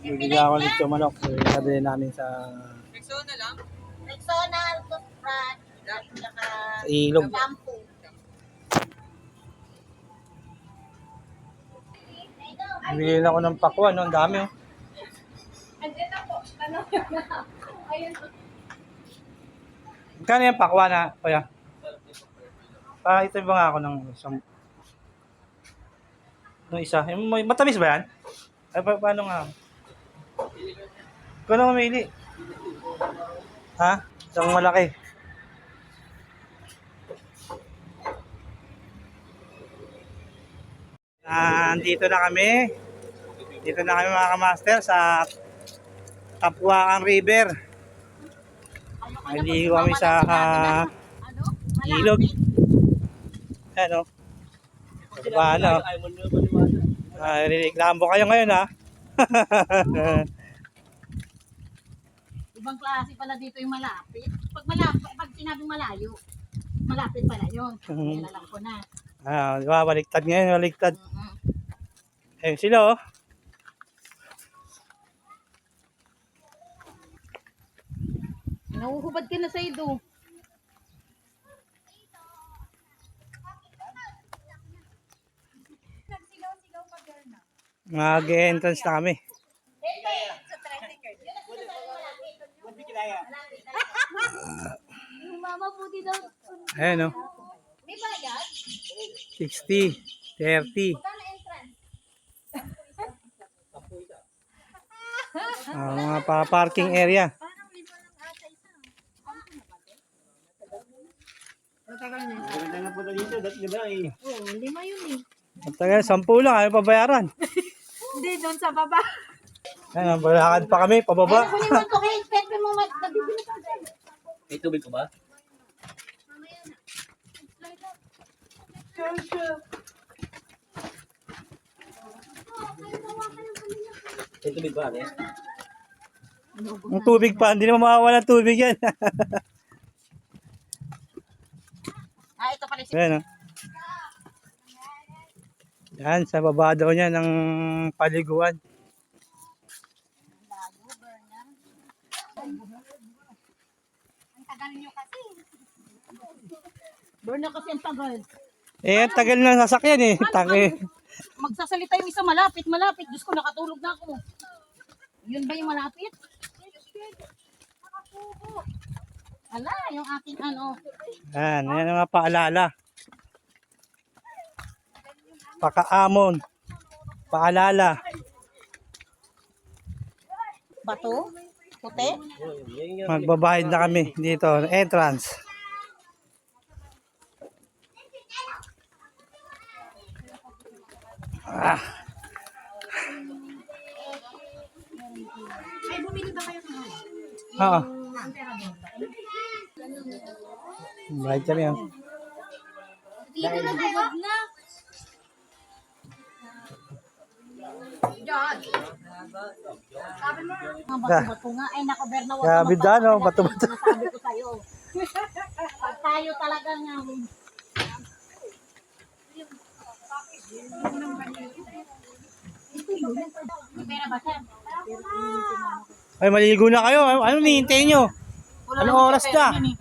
Bibili ako nito manok. Sabi namin sa Rexona lang? Rexona, toothbrush, at saka sa ilog. shampoo. Bibili ako ng pakwan, no? Ang dami, oh. Andiyan na po. Ano? Ayun. Magkano yung pakwan na, kuya? Ito ba nga ako ng isang... Ng isa. Matamis ba yan? Ay, paano nga? Ikaw na mamili. Ha? Isang malaki. Andito na kami. Dito na kami mga kamaster sa Tapuacan River. Naligo kami sa ilog. Ayan, o. Diba, ano? Reklamo kayo ngayon, ha? Ibang klase pala dito yung malapit. Pag sinabing malayo, malapit pala yun. Kaya alam ko na. Diba, baliktad ngayon, baliktad. Ayun sila, oh. Nahuhubad ka na sa ido. Mag-entrance na kami. Mama puti daw. Ayan, oh. May bayad? 60, 30. Magkano entrance? Mga pa-parking area. Parang libo ng ata isa. Maganda na po dito, di ba eh? Oo, lima yun eh. Matagal, 10 lang, ayaw pabayaran. Hindi, doon sa baba. Ayan, balakad pa kami, pababa. Kunin mo ito kay Pepe mo nabibili ka dyan. May tubig ko ba? Mamaya na. May tubig ba, eh? Ang tubig pa, hindi naman mawawala ng tubig yan. Ito pala si... Ayan, oh. Yan, sa baba daw niya ng paliguan. Ang tagal nyo kasi. Burn kasi ang tagal. Ang tagal ng sasakyan, eh. Magsasalita yung isa malapit. Diyos ko, nakatulog na ako. Yun ba yung malapit? Ala, yung aking ano. Yan ang mga paalala. Pakaamon. Paalala. Bato? Puti? Magbabayad na kami dito. Entrance. Ay, bumili ba kayo ng Oo. Bayad kami, oh. Dito na bubog na. Diyan. Sabi mo, mga bato-bato nga. Ay, nako, Berna, wag Grabe ka daw, no? magpapalaki. Bato-bato. Sabi ko sa'yo. Pag tayo talaga nga. May pera ba siya? Ay, maligo na kayo. Ano hinihintay nyo? Wala Anong naman oras siya pera na? nun eh.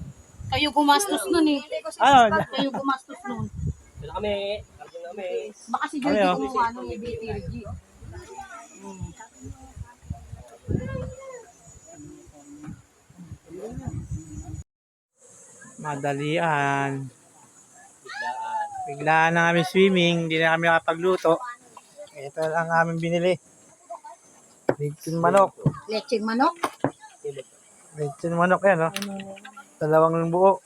Kayo gumastos nun eh. Ano? Kayo gumastos nun. Wala kami. Kami. Baka si Ano Joy yun? gumawa nung EBTG. Madalian. Biglaan na kami swimming. Hindi na kami nakapagluto. Ito lang aming binili. Lechon manok. Lecheng manok. Lechon manok yan, oh. 2 buo.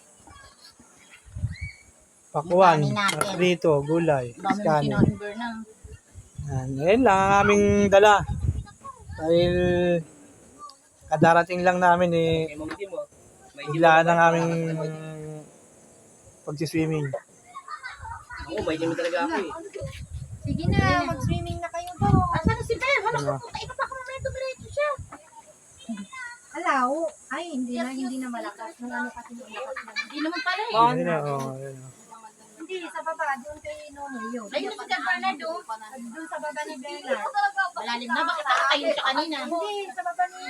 Pakuan. Dami natin. Prito, gulay. Dami mo Iskanin. kinahiber na. Yan lang ang aming dala. Dahil kadarating lang namin, eh. May mamiti mo. Biglaan ng aming pagsiswimming. Oo, may gym talaga ako eh. Sige na, mag-swimming na kayo doon. Asan na si Bev? Hala ko, ito pa kung may dumiretso siya. Alaw, ay hindi na malakas. Nung ano kasi yung lakas na. Hindi naman pala eh. Ayun na, oh, ayun, oh. Hindi Hindi, sa baba, doon kay Nonoy yun. Ayun na si San Bernardo. Doon sa baba ni Bernard. Malalim na, bakit nakakayo siya kanina? Hindi, sa baba ni,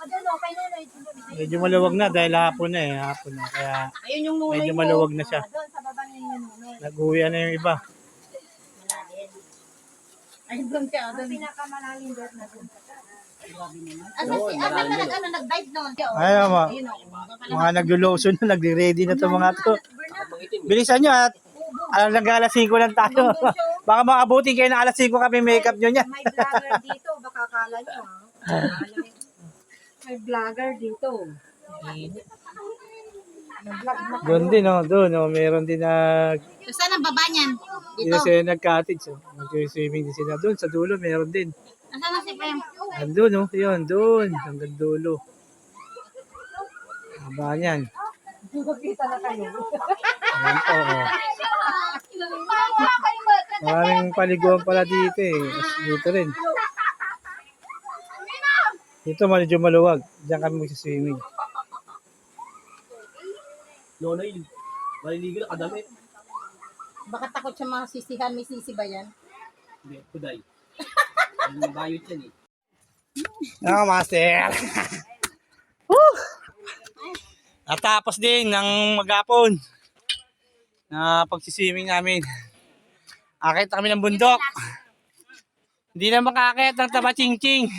doon o, kay Nonoy. Medyo maluwag na dahil hapon na eh. Hapon na. Kaya Ayun yung nunoy medyo mo. maluwag na siya. Doon sa baba ni Nonoy. Nag-uwi na yung iba. Malalim. Ay, doon siya. Ang Doon. pinakamalalim doon na doon. Nag-dive noon. Ayaw mo. Ayun o. Mga nagluloso na, nagre-ready na to mga to. Mangitim. Bilisan nyo at alas 5 lang tayo. Baka makabuti kayo na alas 5 kami makeup nyo niya. May vlogger dito, baka kala nyo May vlogger dito. Nag-vlog na Doon din oh, doon oh, meron din So, saan ang baba niyan? Dito Dito. sila nag-cottage. Oh. Nag-swimming din sila. Doon sa dulo meron din. Nasaan na si Prem? Andun oh, yun, doon. Hanggang dulo. Haba niyan. Kita na kayo. Ayan po oh. Maraming paliguan pala dito eh. Dito rin. Dito medyo maluwag. Diyan kami magsiswimming. Nonoy. Maliligo na kadami. Baka takot siya mga sisihan. May sisi ba yan? Hindi, kuday. Ang bayot yan eh. Ah, master. Woo! Natapos din ng maghapon na pagsiswimming namin. Akit kami ng bundok. Hindi na makakit ng taba ching-ching.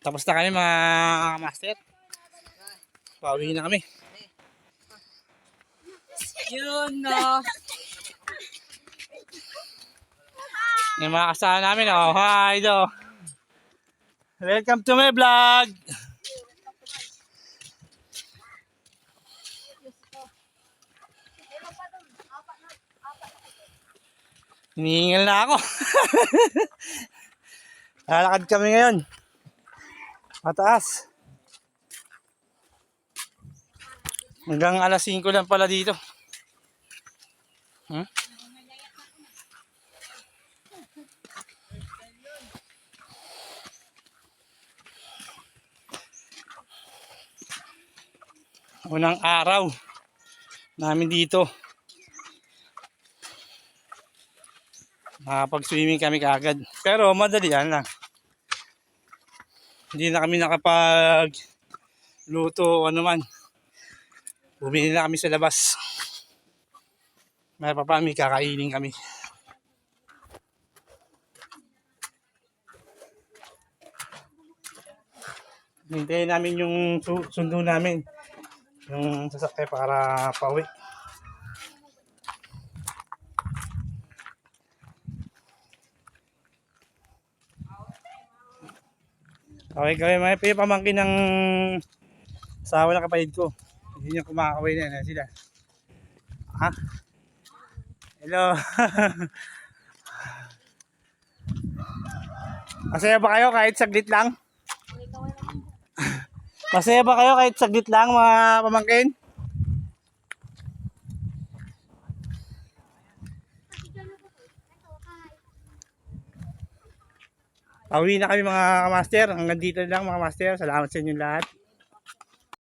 Tapos na kami mga master. Pauwi na kami. Yun no. Yung mga kasama namin oh. Hi do. Welcome to my vlog. Hinihingal na ako. Lalakad kami ngayon. Mataas. Hanggang alas 5 lang pala dito. Hmm? Unang araw namin dito. Nakapag-swimming kami kaagad. Pero madali lang. Hindi na kami nakapag-luto o ano man. Bumili na kami sa labas. May papami kakainin kami. Hintayin namin yung sundo namin. Yung sasakay para pauwi. Okay kami may pamangkin ng asawa ng kapatid ko. Hindi niya kumakaway na sila. Ha? Hello. Masaya ba kayo kahit saglit lang? Masaya ba kayo kahit saglit lang mga pamangkin? Pauwi na kami mga master. Hanggang dito lang mga master. Salamat sa inyo lahat.